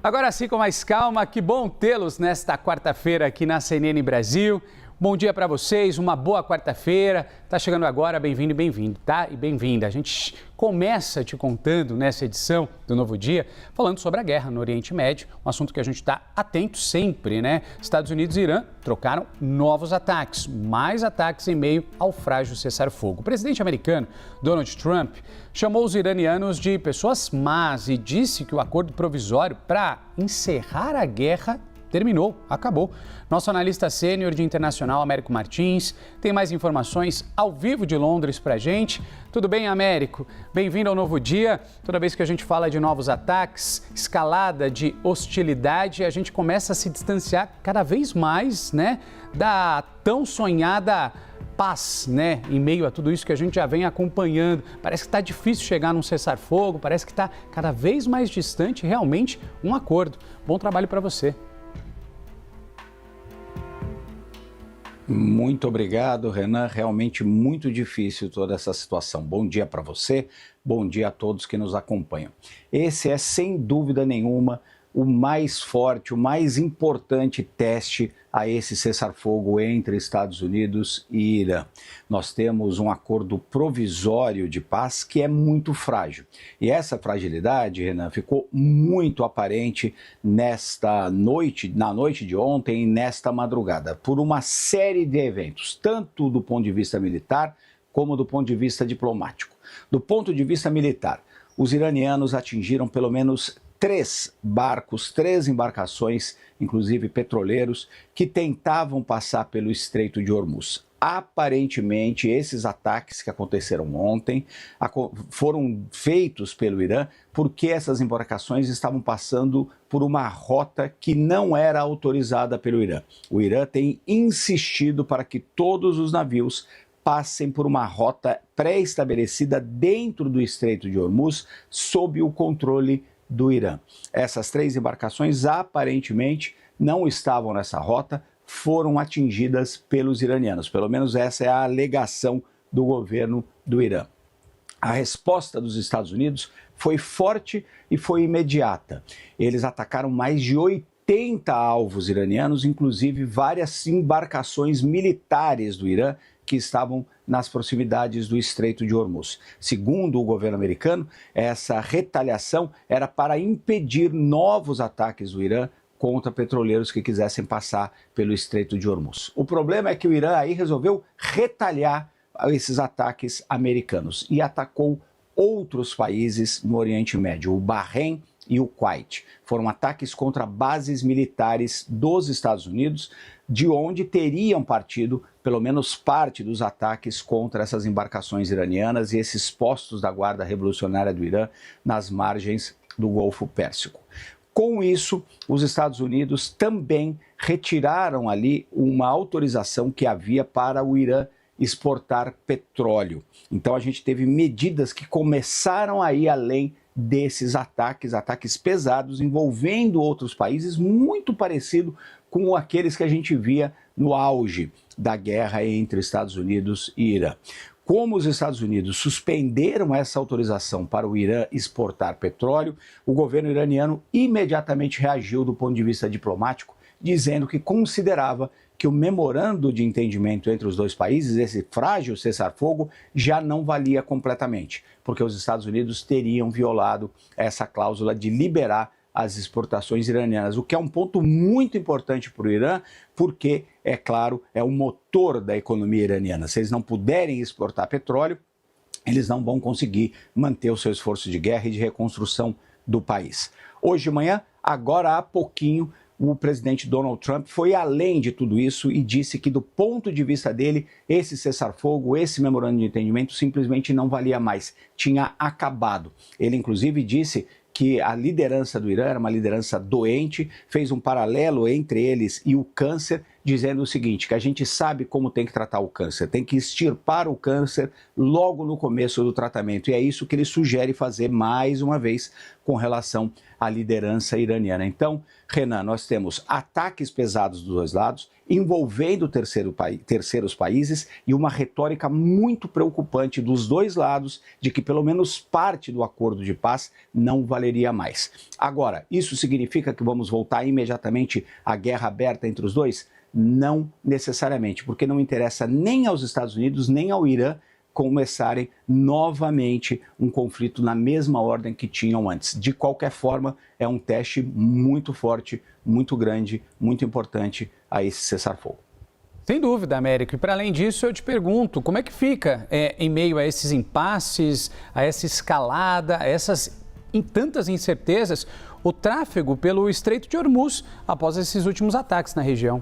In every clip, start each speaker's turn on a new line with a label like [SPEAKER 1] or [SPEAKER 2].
[SPEAKER 1] Agora sim, com mais calma, que bom tê-los nesta quarta-feira aqui na CNN Brasil. Bom dia para vocês, uma boa quarta-feira. Tá chegando agora, bem-vindo e bem-vindo, tá? E bem-vinda. A gente começa te contando nessa edição do Novo Dia, falando sobre a guerra no Oriente Médio, um assunto que a gente está atento sempre, né? Estados Unidos e Irã trocaram novos ataques, mais ataques em meio ao frágil cessar-fogo. O presidente americano, Donald Trump, chamou os iranianos de pessoas más e disse que o acordo provisório para encerrar a guerra terminou, acabou. Nosso analista sênior de internacional, Américo Martins, tem mais informações ao vivo de Londres pra gente. Tudo bem, Américo? Bem-vindo ao Novo Dia. Toda vez que a gente fala de novos ataques, escalada de hostilidade, a gente começa a se distanciar cada vez mais, né, da tão sonhada paz, né, em meio a tudo isso que a gente já vem acompanhando. Parece que está difícil chegar num cessar-fogo, parece que está cada vez mais distante realmente um acordo. Bom trabalho para você.
[SPEAKER 2] Muito obrigado, Renan. Realmente muito difícil toda essa situação. Bom dia para você, bom dia a todos que nos acompanham. Esse é, sem dúvida nenhuma, o mais forte, o mais importante teste a esse cessar-fogo entre Estados Unidos e Irã. Nós temos um acordo provisório de paz que é muito frágil. E essa fragilidade, Renan, ficou muito aparente na noite de ontem e nesta madrugada, por uma série de eventos, tanto do ponto de vista militar como do ponto de vista diplomático. Do ponto de vista militar, os iranianos atingiram pelo menos 3 barcos, 3 embarcações, inclusive petroleiros, que tentavam passar pelo Estreito de Hormuz. Aparentemente, esses ataques que aconteceram ontem foram feitos pelo Irã porque essas embarcações estavam passando por uma rota que não era autorizada pelo Irã. O Irã tem insistido para que todos os navios passem por uma rota pré-estabelecida dentro do Estreito de Hormuz, sob o controle do Irã. Essas 3 embarcações aparentemente não estavam nessa rota, foram atingidas pelos iranianos. Pelo menos essa é a alegação do governo do Irã. A resposta dos Estados Unidos foi forte e foi imediata. Eles atacaram mais de 80 alvos iranianos, inclusive várias embarcações militares do Irã que estavam nas proximidades do Estreito de Hormuz. Segundo o governo americano, essa retaliação era para impedir novos ataques do Irã contra petroleiros que quisessem passar pelo Estreito de Hormuz. O problema é que o Irã aí resolveu retaliar esses ataques americanos e atacou outros países no Oriente Médio, o Bahrein e o Kuwait. Foram ataques contra bases militares dos Estados Unidos, de onde teriam partido pelo menos parte dos ataques contra essas embarcações iranianas e esses postos da Guarda Revolucionária do Irã nas margens do Golfo Pérsico. Com isso, os Estados Unidos também retiraram ali uma autorização que havia para o Irã exportar petróleo. Então a gente teve medidas que começaram a ir além desses ataques pesados envolvendo outros países, muito parecido com aqueles que a gente via no auge da guerra entre Estados Unidos e Irã. Como os Estados Unidos suspenderam essa autorização para o Irã exportar petróleo, o governo iraniano imediatamente reagiu do ponto de vista diplomático, dizendo que considerava que o memorando de entendimento entre os dois países, esse frágil cessar-fogo, já não valia completamente, porque os Estados Unidos teriam violado essa cláusula de liberar as exportações iranianas, o que é um ponto muito importante para o Irã, porque, é claro, é o motor da economia iraniana. Se eles não puderem exportar petróleo, eles não vão conseguir manter o seu esforço de guerra e de reconstrução do país. Hoje de manhã, agora há pouquinho, o presidente Donald Trump foi além de tudo isso e disse que, do ponto de vista dele, esse cessar-fogo, esse memorando de entendimento simplesmente não valia mais, tinha acabado. Ele, inclusive, disse que a liderança do Irã era uma liderança doente, fez um paralelo entre eles e o câncer, dizendo o seguinte, que a gente sabe como tem que tratar o câncer, tem que extirpar o câncer logo no começo do tratamento. E é isso que ele sugere fazer mais uma vez com relação à liderança iraniana. Então, Renan, nós temos ataques pesados dos dois lados, envolvendo terceiros países e uma retórica muito preocupante dos dois lados de que pelo menos parte do acordo de paz não valeria mais. Agora, isso significa que vamos voltar imediatamente à guerra aberta entre os dois? Não necessariamente, porque não interessa nem aos Estados Unidos nem ao Irã começarem novamente um conflito na mesma ordem que tinham antes. De qualquer forma, é um teste muito forte, muito grande, muito importante a esse cessar-fogo.
[SPEAKER 1] Sem dúvida, Américo. E para além disso, eu te pergunto, como é que fica em meio a esses impasses, a essa escalada, em tantas incertezas, o tráfego pelo Estreito de Hormuz após esses últimos ataques na região?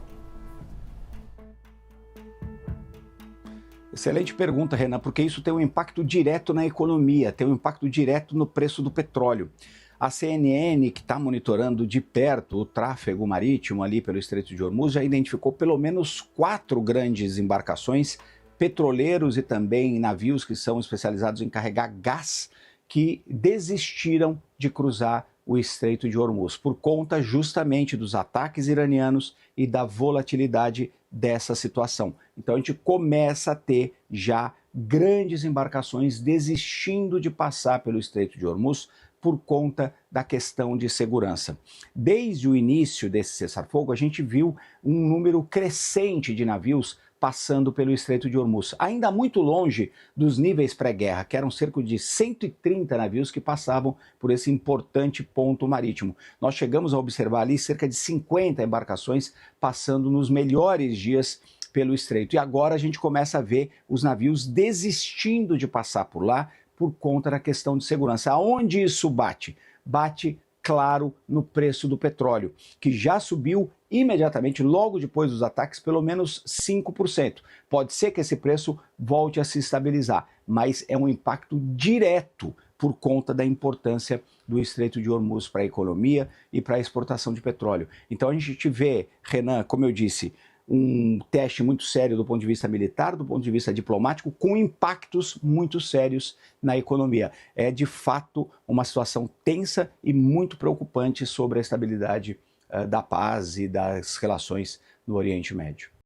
[SPEAKER 2] Excelente pergunta, Renan, porque isso tem um impacto direto na economia, tem um impacto direto no preço do petróleo. A CNN, que está monitorando de perto o tráfego marítimo ali pelo Estreito de Hormuz, já identificou pelo menos 4 grandes embarcações, petroleiros e também navios que são especializados em carregar gás, que desistiram de cruzar o Estreito de Hormuz, por conta justamente dos ataques iranianos e da volatilidade dessa situação. Então a gente começa a ter já grandes embarcações desistindo de passar pelo Estreito de Hormuz por conta da questão de segurança. Desde o início desse cessar-fogo, a gente viu um número crescente de navios passando pelo Estreito de Hormuz, ainda muito longe dos níveis pré-guerra, que eram cerca de 130 navios que passavam por esse importante ponto marítimo. Nós chegamos a observar ali cerca de 50 embarcações passando nos melhores dias pelo estreito. E agora a gente começa a ver os navios desistindo de passar por lá por conta da questão de segurança. Aonde isso bate? Bate, claro, no preço do petróleo, que já subiu imediatamente, logo depois dos ataques, pelo menos 5%. Pode ser que esse preço volte a se estabilizar, mas é um impacto direto por conta da importância do Estreito de Hormuz para a economia e para a exportação de petróleo. Então a gente vê, Renan, como eu disse, um teste muito sério do ponto de vista militar, do ponto de vista diplomático, com impactos muito sérios na economia. É, de fato, uma situação tensa e muito preocupante sobre a estabilidade da paz e das relações no Oriente Médio.